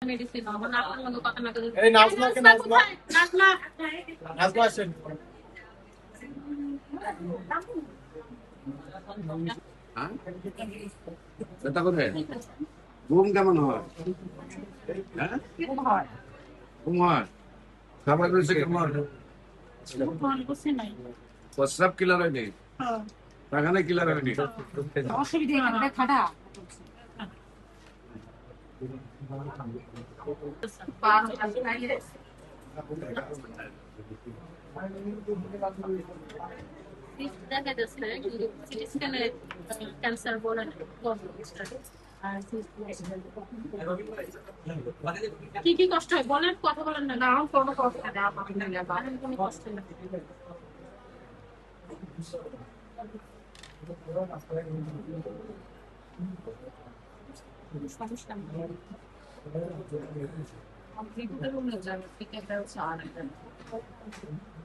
Medicine আমার আপনার মতো কথা না বলে এই নাজমাকে নাজমা নাজমা নাজমা আসেন। হ্যাঁ সেটা কোথায় ঘুম কেমন হয়? হ্যাঁ ঘুম হয় খাবার বেশি কেমন প্রস্রাব কিলার হয়নি পাখানা কিলার হয়নি অসুবিধা খাটা দেখা যাচ্ছে সিটি স্ক্যানে ক্যান্সার বলে কি কি কষ্ট হয় বলেন কথা বলেন না না কোনো কষ্ট না আমার কোনো কষ্ট না সমস্যা নেই আমি ভিতরে রুমে যাবো ঠিক আছে